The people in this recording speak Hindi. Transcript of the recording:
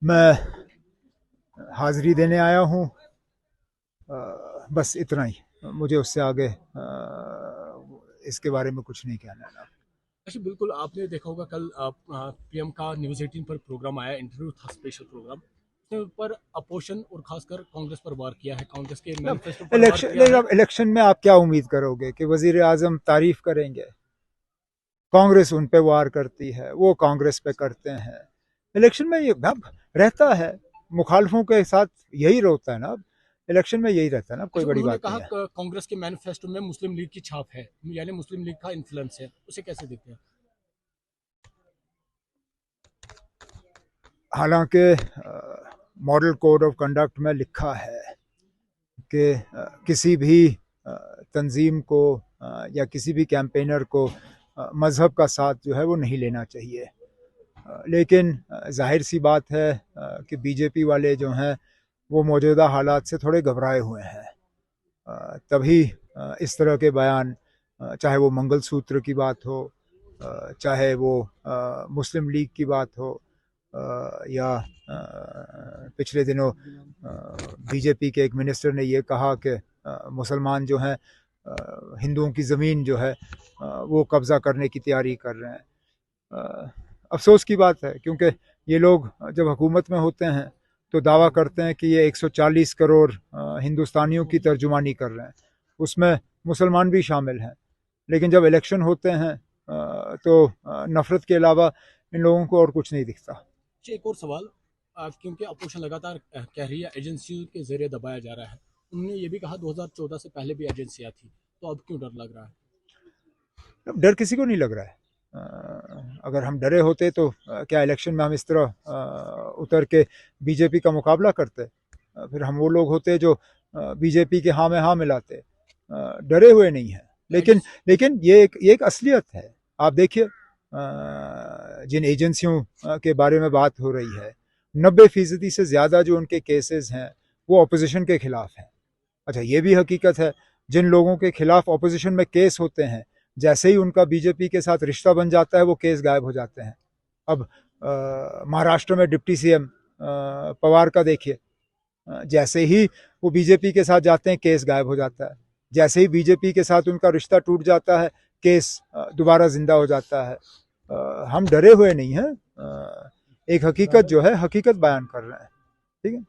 मैं हाज़िरी देने आया हूँ। बस इतना ही, मुझे उससे आगे इसके बारे में कुछ नहीं कहना है। अच्छा, बिल्कुल आपने देखा होगा कल पीएम का न्यूज़ 18 पर प्रोग्राम आया, इंटरव्यू था, स्पेशल प्रोग्राम। उसने पर अपोजिशन और खासकर कांग्रेस पर वार किया है, कांग्रेस के अब मैनिफेस्टो पर वार इलेक्शन किया है। अब इलेक्शन में आप क्या उम्मीद करोगे कि वजीर आजम तारीफ करेंगे? कांग्रेस उन पे वार करती है, वो कांग्रेस पे करते हैं। इलेक्शन में ये अब रहता है, मुखालफों के साथ यही होता है ना। अब इलेक्शन में यही रहता है ना, कोई अच्छा, बड़ी उन्होंने बात नहीं कहा है। कांग्रेस के मैनिफेस्टो में मुस्लिम लीग की छाप है, यानी मुस्लिम लीग का इन्फ्लुएंस है, उसे कैसे देखते हैं? हालांकि मॉडल कोड ऑफ कंडक्ट में लिखा है कि किसी भी तंजीम को या किसी भी कैंपेनर को मज़हब का साथ जो है वो नहीं लेना चाहिए। लेकिन जाहिर सी बात है कि बीजेपी वाले जो हैं वो मौजूदा हालात से थोड़े घबराए हुए हैं। तभी इस तरह के बयान, चाहे वो मंगलसूत्र की बात हो, चाहे वो मुस्लिम लीग की बात हो, या पिछले दिनों बीजेपी के एक मिनिस्टर ने ये कहा कि मुसलमान जो हैं हिंदुओं की ज़मीन जो है वो कब्ज़ा करने की तैयारी कर रहे हैं। अफसोस की बात है, क्योंकि ये लोग जब हुकूमत में होते हैं तो दावा करते हैं कि ये 140 करोड़ हिंदुस्तानियों की तर्जुमानी कर रहे हैं, उसमें मुसलमान भी शामिल हैं। लेकिन जब इलेक्शन होते हैं तो नफ़रत के अलावा इन लोगों को और कुछ नहीं दिखता। अच्छा, एक और सवाल। क्योंकि अपोजिशन लगातार कह रही है एजेंसियों के जरिए दबाया जा रहा है, उन्होंने ये भी कहा 2014 से पहले भी एजेंसियां थी, तो अब क्यों डर लग रहा है? अब डर किसी को नहीं लग रहा है। अगर हम डरे होते तो क्या इलेक्शन में हम इस तरह उतर के बीजेपी का मुकाबला करते? फिर हम वो लोग होते जो बीजेपी के हाँ में हाँ मिलाते। डरे हुए नहीं हैं। लेकिन एजेंसी। लेकिन ये एक असलियत है। आप देखिए, जिन एजेंसियों के बारे में बात हो रही है, 90% से ज़्यादा जो उनके केसेस हैं वो अपोजिशन के खिलाफ हैं। अच्छा, ये भी हकीकत है, जिन लोगों के खिलाफ अपोजिशन में केस होते हैं, जैसे ही उनका बीजेपी के साथ रिश्ता बन जाता है वो केस गायब हो जाते हैं। अब महाराष्ट्र में डिप्टी सीएम पवार का देखिए, जैसे ही वो बीजेपी के साथ जाते हैं केस गायब हो जाता है। जैसे ही बीजेपी के साथ उनका रिश्ता टूट जाता है केस दोबारा जिंदा हो जाता है। हम डरे हुए नहीं हैं। एक हकीकत जो है हकीकत बयान कर रहे हैं। ठीक है।